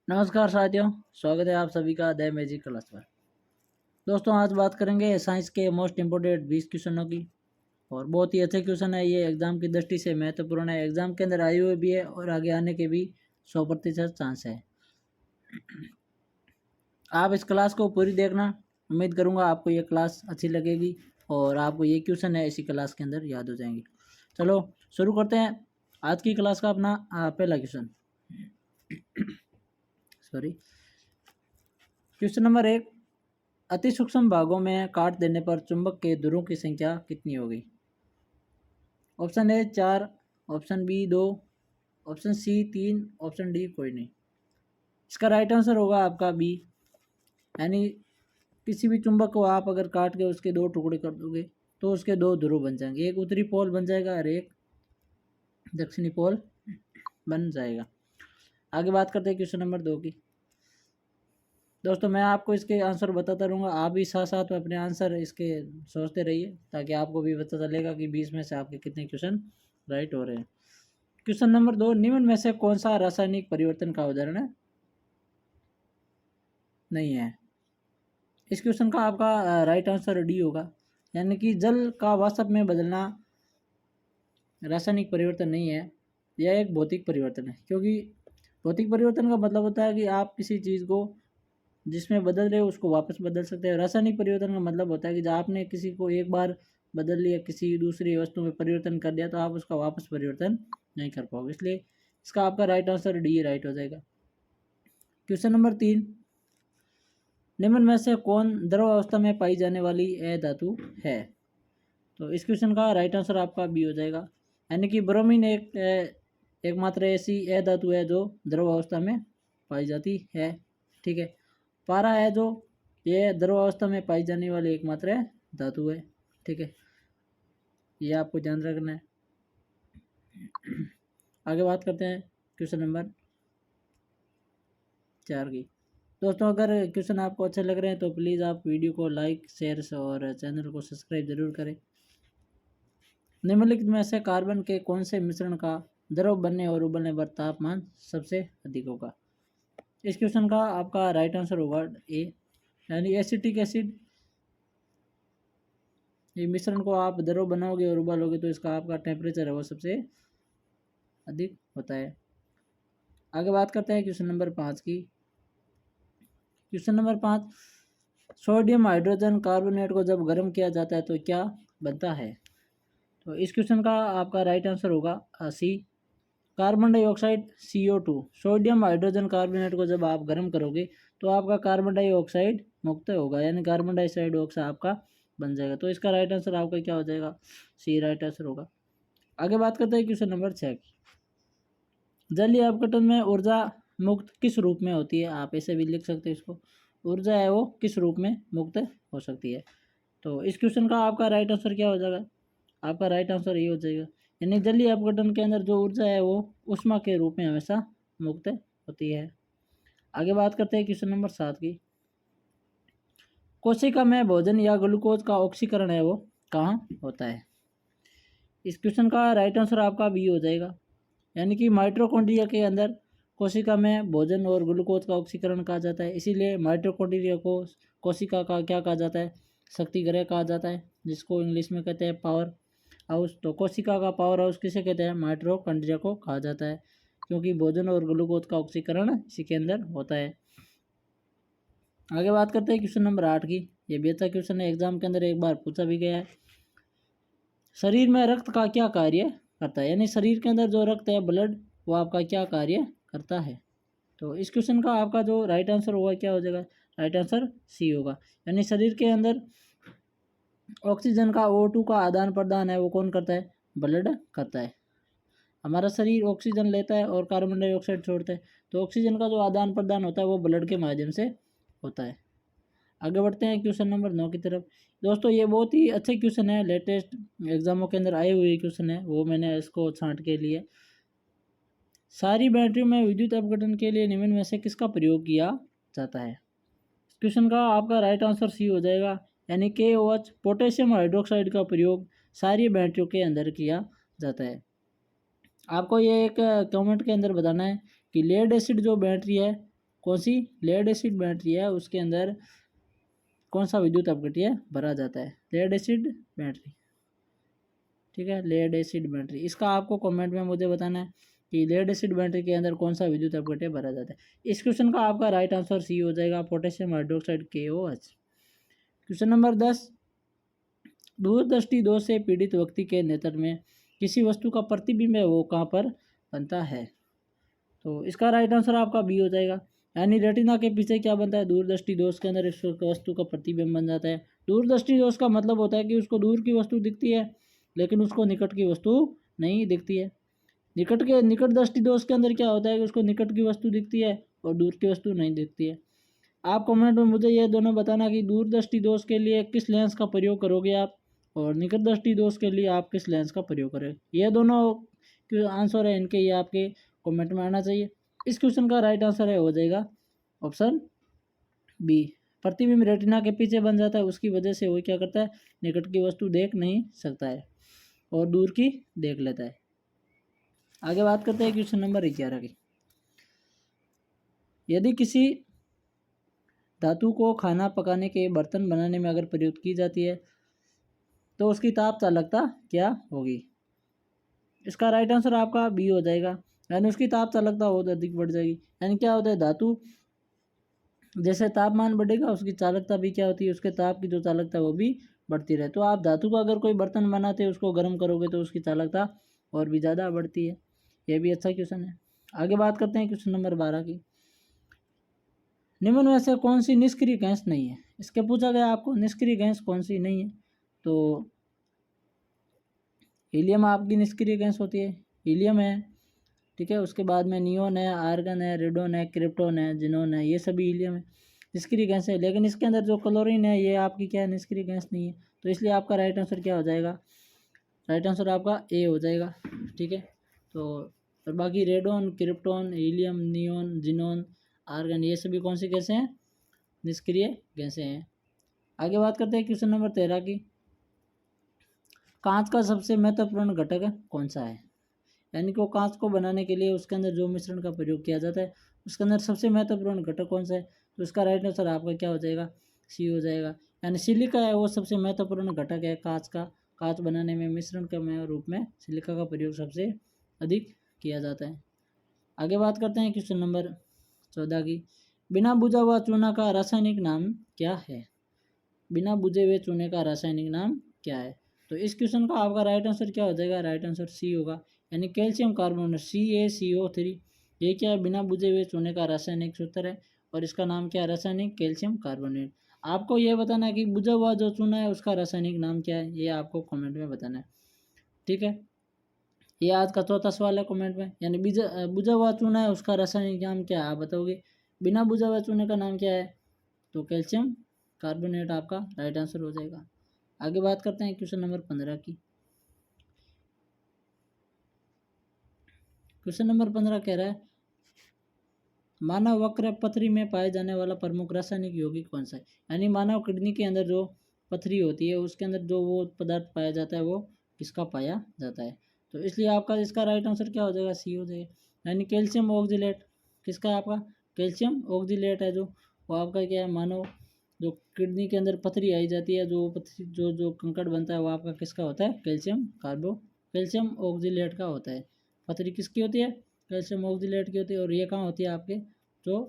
नमस्कार साथियों, स्वागत है आप सभी का द मैजिक क्लास पर। दोस्तों आज बात करेंगे साइंस के मोस्ट इम्पोर्टेंट 20 क्वेश्चनों की। और बहुत ही अच्छे क्वेश्चन है, ये एग्जाम की दृष्टि से महत्वपूर्ण है। एग्जाम के अंदर आए हुए भी है और आगे आने के भी 100% चांस है। आप इस क्लास को पूरी देखना, उम्मीद करूँगा आपको ये क्लास अच्छी लगेगी और आपको ये क्वेश्चन है इसी क्लास के अंदर याद हो जाएंगे। चलो शुरू करते हैं आज की क्लास का अपना पहला क्वेश्चन। सॉरी, क्वेश्चन नंबर 1, अति सूक्ष्म भागों में काट देने पर चुंबक के ध्रुवों की संख्या कितनी होगी? Option A 4, option B 2, option C 3, option D कोई नहीं। इसका राइट आंसर होगा आपका बी, यानी किसी भी चुंबक को आप अगर काट के उसके दो टुकड़े कर दोगे तो उसके दो ध्रुव बन जाएंगे, एक उत्तरी पोल बन जाएगा और एक दक्षिणी पोल बन जाएगा। आगे बात करते हैं क्वेश्चन नंबर 2 की। दोस्तों मैं आपको इसके आंसर बताता रहूँगा, आप भी साथ साथ में अपने आंसर इसके सोचते रहिए ताकि आपको भी पता चलेगा कि 20 में से आपके कितने क्वेश्चन राइट हो रहे हैं। क्वेश्चन नंबर 2, निम्न में से कौन सा रासायनिक परिवर्तन का उदाहरण है? नहीं है। इस क्वेश्चन का आपका राइट आंसर डी होगा, यानी कि जल का वाष्प में बदलना रासायनिक परिवर्तन नहीं है, यह एक भौतिक परिवर्तन है। क्योंकि भौतिक परिवर्तन का मतलब होता है कि आप किसी चीज़ को जिसमें बदल रहे हो उसको वापस बदल सकते हैं। रासायनिक परिवर्तन का मतलब होता है कि जब आपने किसी को एक बार बदल लिया, किसी दूसरी वस्तु में परिवर्तन कर दिया, तो आप उसका वापस परिवर्तन नहीं कर पाओगे। इसलिए इसका आपका राइट आंसर डी राइट हो जाएगा। क्वेश्चन नंबर 3, निम्न में से कौन द्रव अवस्था में पाई जाने वाली अधातु है? तो इस क्वेश्चन का राइट आंसर आपका बी हो जाएगा, यानी कि ब्रोमीन एकमात्र ऐसी अधातु है जो द्रव अवस्था में पाई जाती है। ठीक है, पारा है जो ये द्रव अवस्था में पाई जाने वाली एकमात्र धातु है। ठीक है, ये आपको ध्यान रखना है। आगे बात करते हैं क्वेश्चन नंबर 4 की। दोस्तों अगर क्वेश्चन आपको अच्छे लग रहे हैं तो प्लीज़ आप वीडियो को लाइक, शेयर और चैनल को सब्सक्राइब जरूर करें। निम्नलिखित में से कार्बन के कौन से मिश्रण का द्रव बनने और उबलने पर तापमान सबसे अधिक होगा? इस क्वेश्चन का आपका राइट आंसर होगा ए, यानी एसिटिक एसिड। ये मिश्रण को आप द्रव बनाओगे और उबालोगे तो इसका आपका टेम्परेचर है वो सबसे अधिक होता है। आगे बात करते हैं क्वेश्चन नंबर 5 की। Question number 5, sodium hydrogen carbonate को जब गर्म किया जाता है तो क्या बनता है? तो इस क्वेश्चन का आपका राइट आंसर होगा C, carbon dioxide CO2। Sodium hydrogen carbonate को जब आप गर्म करोगे तो आपका कार्बन डाइऑक्साइड मुक्त होगा, यानी कार्बन डाइऑक्साइड ऑक्साइड आपका बन जाएगा। तो इसका राइट आंसर आपका क्या हो जाएगा? सी राइट आंसर होगा। आगे बात करते हैं क्वेश्चन नंबर 6 की। जलीय अपघटन में ऊर्जा मुक्त किस रूप में होती है? आप ऐसे भी लिख सकते हैं इसको, ऊर्जा है वो किस रूप में मुक्त हो सकती है? तो इस क्वेश्चन का आपका राइट आंसर क्या हो जाएगा? आपका राइट आंसर ये हो जाएगा, यानी जलीय अपघटन के अंदर जो ऊर्जा है वो ऊष्मा के रूप में हमेशा मुक्त होती है। आगे बात करते हैं क्वेश्चन नंबर 7 की। कोशिका में भोजन या ग्लूकोज का ऑक्सीकरण है वो कहाँ होता है? इस क्वेश्चन का राइट आंसर आपका बी हो जाएगा, यानी कि माइटोकॉन्ड्रिया के अंदर कोशिका में भोजन और ग्लूकोज का ऑक्सीकरण कहा जाता है। इसीलिए माइटोकॉन्ड्रिया को कोशिका का क्या कहा जाता है? शक्ति गृह कहा जाता है, जिसको इंग्लिश में कहते हैं पावर हाउस। तो कोशिका का पावर हाउस किसे कहते हैं? माइटोकॉन्ड्रिया को कहा जाता है, क्योंकि भोजन और ग्लूकोज का ऑक्सीकरण इसी के अंदर होता है। आगे बात करते हैं क्वेश्चन नंबर 8 की। ये भी अच्छा क्वेश्चन है, एग्जाम के अंदर एक बार पूछा भी गया है। शरीर में रक्त का क्या कार्य करता है? यानी शरीर के अंदर जो रक्त है, ब्लड, वो आपका क्या कार्य करता है? तो इस क्वेश्चन का आपका जो राइट आंसर होगा क्या हो जाएगा? राइट आंसर सी होगा, यानी शरीर के अंदर ऑक्सीजन का O2 का आदान प्रदान है वो कौन करता है? ब्लड करता है। हमारा शरीर ऑक्सीजन लेता है और कार्बन डाइऑक्साइड छोड़ता है, तो ऑक्सीजन का जो आदान प्रदान होता है वो ब्लड के माध्यम से होता है। आगे बढ़ते हैं क्वेश्चन नंबर 9 की तरफ। दोस्तों ये बहुत ही अच्छे क्वेश्चन है, लेटेस्ट एग्जामों के अंदर आए हुए क्वेश्चन है, वो मैंने इसको छांट के लिए। सारी बैटरियों में विद्युत अपघटन के लिए निम्न में से किसका प्रयोग किया जाता है? इस क्वेश्चन का आपका राइट आंसर सी हो जाएगा, यानी KOH पोटेशियम हाइड्रोक्साइड का प्रयोग सारी बैटरियों के अंदर किया जाता है। आपको ये एक कमेंट के अंदर बताना है कि लेड एसिड जो बैटरी है कौन सी लेड एसिड बैटरी है उसके अंदर कौन सा विद्युत अपघट्य भरा जाता है, लेड एसिड बैटरी। ठीक है, लेड एसिड बैटरी, इसका आपको कमेंट में मुझे बताना है कि लेड एसिड बैटरी के अंदर कौन सा विद्युत अपघट्य भरा जाता है। इस क्वेश्चन का आपका राइट आंसर सी हो जाएगा, potassium hydroxide KOH। Question number 10, दूरदृष्टि दोष से पीड़ित व्यक्ति के नेत्र में किसी वस्तु का प्रतिबिंब है वो कहाँ पर बनता है। तो इसका राइट आंसर आपका बी हो जाएगा, यानी रेटिना के पीछे क्या बनता है, दूरदृष्टि दोष के अंदर इस वस्तु का प्रतिबिंब बन जाता है। दूरदृष्टि दोष का मतलब होता है कि उसको दूर की वस्तु दिखती है लेकिन उसको निकट की वस्तु नहीं दिखती है। निकट दृष्टि दोष के अंदर क्या होता है कि उसको निकट की वस्तु दिखती है और दूर की वस्तु नहीं दिखती है। आप कमेंट में मुझे ये दोनों बताना कि दूरदृष्टि दोष के लिए किस लेंस का प्रयोग करोगे आप, और निकट दृष्टि दोष के लिए आप किस लेंस का प्रयोग करोगे। ये दोनों आंसर है इनके, ये आपके कमेंट में आना चाहिए। इस क्वेश्चन का राइट आंसर है हो जाएगा ऑप्शन बी, प्रतिबिंब रेटिना के पीछे बन जाता है, उसकी वजह से वो क्या करता है, निकट की वस्तु देख नहीं सकता है और दूर की देख लेता है। आगे बात करते हैं क्वेश्चन नंबर 11 की। यदि किसी धातु को खाना पकाने के बर्तन बनाने में अगर प्रयुक्त की जाती है तो उसकी ताप चालकता क्या होगी। इसका राइट आंसर आपका बी हो जाएगा, यानी उसकी ताप चालकता बहुत अधिक बढ़ जाएगी। यानी क्या होता है, धातु जैसे तापमान बढ़ेगा उसकी चालकता भी क्या होती है, उसके ताप की जो चालकता है वो भी बढ़ती रहे। तो आप धातु का अगर कोई बर्तन बनाते हैं उसको गर्म करोगे तो उसकी चालकता और भी ज़्यादा बढ़ती है। यह भी अच्छा क्वेश्चन है। आगे बात करते हैं क्वेश्चन नंबर 12 की। निम्न में से कौन सी निष्क्रिय गैस नहीं है, इसके पूछा गया आपको निष्क्रिय गैस कौन सी नहीं है। तो हीलियम आपकी निष्क्रिय गैस होती है, हीलियम है, ठीक है। उसके बाद में नियोन है, आर्गन है, रेडोन है, क्रिप्टोन है, जिनोन है, ये सभी हीलियम है, निष्क्रिय गैस है। लेकिन इसके अंदर जो क्लोरीन है ये आपकी क्या है, निष्क्रिय गैस नहीं है। तो इसलिए आपका राइट आंसर क्या हो जाएगा, राइट आंसर आपका ए हो जाएगा, ठीक है। तो और बाकी radon, krypton, helium, neon, xenon, argon, ये सभी कौन सी गैसें हैं, निष्क्रिय गैसें हैं। आगे बात करते हैं क्वेश्चन नंबर 13 की। कांच का सबसे महत्वपूर्ण घटक कौन सा है, यानी कि वो कांच को बनाने के लिए उसके अंदर जो मिश्रण का प्रयोग किया जाता है उसके अंदर सबसे महत्वपूर्ण घटक कौन सा है। तो इसका राइट आंसर आपका क्या हो जाएगा, सी हो जाएगा, यानी सिलिका है वो सबसे महत्वपूर्ण घटक है कांच का। कांच बनाने में मिश्रण के रूप में सिलिका का प्रयोग सबसे अधिक किया जाता है। आगे बात करते हैं क्वेश्चन नंबर 14 की। बिना बुझा हुआ चूना का रासायनिक नाम क्या है, बिना बुझे हुए चूने का रासायनिक नाम क्या है। तो इस क्वेश्चन का आपका राइट आंसर क्या हो जाएगा, राइट आंसर सी होगा, यानी कैल्शियम कार्बोनेट, CaCO3। ये क्या है, बिना बुझे हुए चूने का रासायनिक सूत्र है और इसका नाम क्या है, रासायनिक कैल्शियम कार्बोनेट। आपको यह बताना है कि बुझा हुआ जो चूना है उसका रासायनिक नाम क्या है, ये आपको कमेंट में बताना है, ठीक है। ये आज का चौथा सवाल है कमेंट में, यानी बुझा हुआ चूना है उसका रासायनिक नाम क्या है आप बताओगे। बिना बुझा हुआ चूने का नाम क्या है, तो कैल्शियम कार्बोनेट आपका राइट आंसर हो जाएगा। आगे बात करते हैं क्वेश्चन नंबर 15 की। क्वेश्चन नंबर 15 कह रहा है मानव वक्र पथरी में पाए जाने वाला प्रमुख रासायनिक यौगिक कौन सा है, यानी मानव किडनी के अंदर जो पथरी होती है उसके अंदर जो वो पदार्थ पाया जाता है वो किसका पाया जाता है। तो इसलिए आपका इसका राइट आंसर क्या हो जाएगा, सी हो जाएगा, यानी कैल्शियम ऑक्जिलेट। किसका है आपका, कैल्शियम ऑक्जिलेट है जो, वो आपका क्या है, मानव जो किडनी के अंदर पथरी आई जाती है, जो पथरी जो जो कंकड़ बनता है वो आपका किसका होता है, कैल्शियम ऑक्जिलेट का होता है। पथरी किसकी होती है, कैल्शियम ऑक्जिलेट की होती है, और ये कहाँ होती है, आपके जो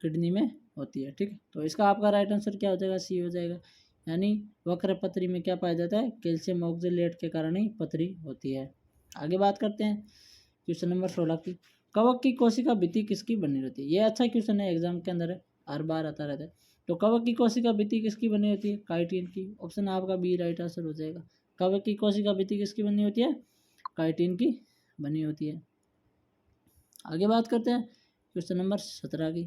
किडनी में होती है, ठीक है। तो इसका आपका राइट आंसर क्या हो जाएगा, सी हो जाएगा, यानी वक्र पथरी में क्या पाया जाता है, कैल्शियम ऑक्जिलेट के कारण ही पथरी होती है। आगे बात करते हैं क्वेश्चन नंबर 16 की। कवक की कोशिका भित्ति किसकी बनी रहती है, ये अच्छा क्वेश्चन है, एग्जाम के अंदर है, हर बार आता रहता है। तो कवक की कोशिका भित्ति किसकी बनी होती है, काइटिन की। ऑप्शन आपका बी राइट आंसर हो जाएगा। कवक की कोशिका भित्ति किसकी बनी होती है, काइटिन की बनी होती है। आगे बात करते हैं क्वेश्चन नंबर 17 की।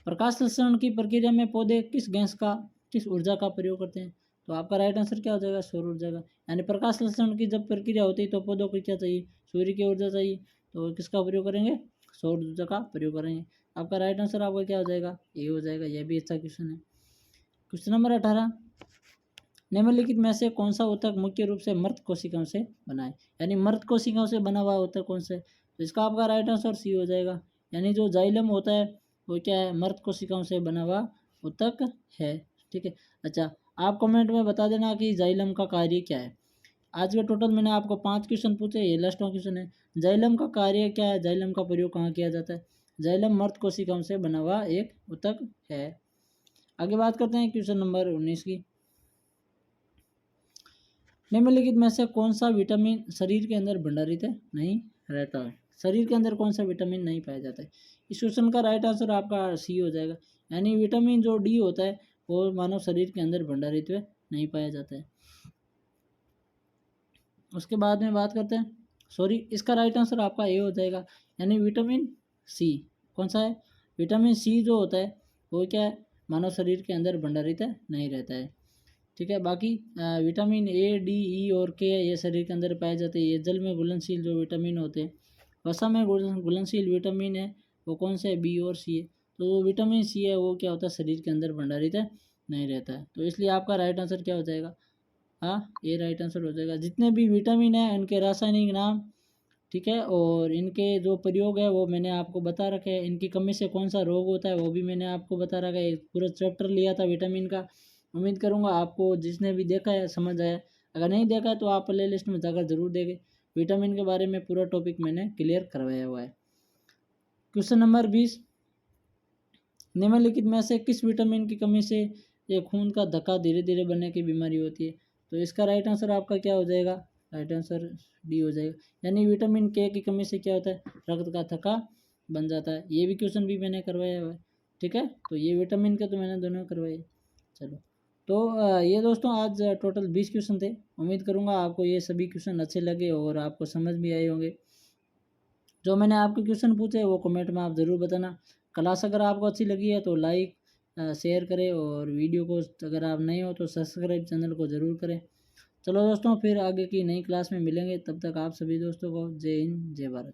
प्रकाश संश्लेषण की प्रक्रिया में पौधे किस ऊर्जा का प्रयोग करते हैं। तो आपका राइट आंसर क्या हो जाएगा, सौर ऊर्जा का। यानी प्रकाश संश्लेषण की जब प्रक्रिया होती है तो पौधों को क्या चाहिए, सूर्य की ऊर्जा चाहिए, तो किसका प्रयोग करेंगे, सौर ऊर्जा का प्रयोग करेंगे। आपका राइट आंसर आपका क्या हो जाएगा, ये हो जाएगा। यह भी अच्छा क्वेश्चन है। क्वेश्चन नंबर 18, निम्नलिखित में से कौन सा ऊतक मुख्य रूप से मृत कोशिकाओं से बना है, यानी मृत कोशिकाओं से बना हुआ ऊतक कौन सा है। तो इसका आपका राइट आंसर सी हो जाएगा, यानी जो जाइलम होता है वो क्या है, मृत कोशिकाओं से बना हुआ ऊतक है। ठीक है। अच्छा, आप कमेंट में बता देना कि जाइलम का कार्य क्या है। आज के टोटल मैंने आपको 5 क्वेश्चन पूछे, ये लास्टवां क्वेश्चन है। जाइलम का कार्य क्या है, जाइलम का प्रयोग कहाँ किया जाता है। जाइलम मृत कोशिकाओं से बना हुआ एक ऊतक है। आगे बात करते हैं क्वेश्चन नंबर 19 की। निम्नलिखित में से कौन सा विटामिन शरीर के अंदर भंडारित नहीं रहता है। शरीर के अंदर कौन सा विटामिन नहीं पाया जाता है। इस क्वेश्चन का राइट आंसर आपका सी हो जाएगा, यानी विटामिन जो डी होता है वो मानव शरीर के अंदर भंडारित नहीं पाया जाता है। उसके बाद में बात करते हैं, सॉरी, इसका राइट आंसर आपका ए हो जाएगा, यानी विटामिन सी। कौन सा है, विटामिन सी जो होता है वो क्या है, मानव शरीर के अंदर भंडारित नहीं रहता है। ठीक है। बाकी विटामिन ए, डी, ई और के ये शरीर के अंदर पाए जाते हैं। ये जल में घुलनशील जो विटामिन होते हैं। वसा में घुलनशील विटामिन है वो कौन सा है, बी और सी है। तो विटामिन सी है वो क्या होता है, शरीर के अंदर भंडारित नहीं रहता है। तो इसलिए आपका राइट आंसर क्या हो जाएगा, हाँ, ये राइट आंसर हो जाएगा। जितने भी विटामिन हैं इनके रासायनिक नाम, ठीक है, और इनके जो प्रयोग है वो मैंने आपको बता रखे हैं। इनकी कमी से कौन सा रोग होता है वो भी मैंने आपको बता रखा है। एक पूरा चैप्टर लिया था विटामिन का। उम्मीद करूंगा आपको जिसने भी देखा है समझ आया। अगर नहीं देखा है तो आप प्ले लिस्ट में जाकर जरूर देखें। विटामिन के बारे में पूरा टॉपिक मैंने क्लियर करवाया हुआ है। क्वेश्चन नंबर 20, निम्नलिखित में से किस विटामिन की कमी से ये खून का धक्का धीरे धीरे बनने की बीमारी होती है। तो इसका राइट आंसर आपका क्या हो जाएगा, राइट आंसर डी हो जाएगा, यानी विटामिन के की कमी से क्या होता है, रक्त का थक्का बन जाता है। ये भी क्वेश्चन भी मैंने करवाया हुआ है। ठीक है, तो ये विटामिन के तो मैंने दोनों करवाए। चलो, तो ये दोस्तों आज टोटल 20 क्वेश्चन थे। उम्मीद करूँगा आपको ये सभी क्वेश्चन अच्छे लगे और आपको समझ भी आए होंगे। जो मैंने आपके क्वेश्चन पूछे वो कमेंट में आप ज़रूर बताना। क्लास अगर आपको अच्छी लगी है तो लाइक शेयर करें, और वीडियो को अगर आप नए हो तो सब्सक्राइब चैनल को ज़रूर करें। चलो दोस्तों, फिर आगे की नई क्लास में मिलेंगे। तब तक आप सभी दोस्तों को जय हिंद, जय भारत।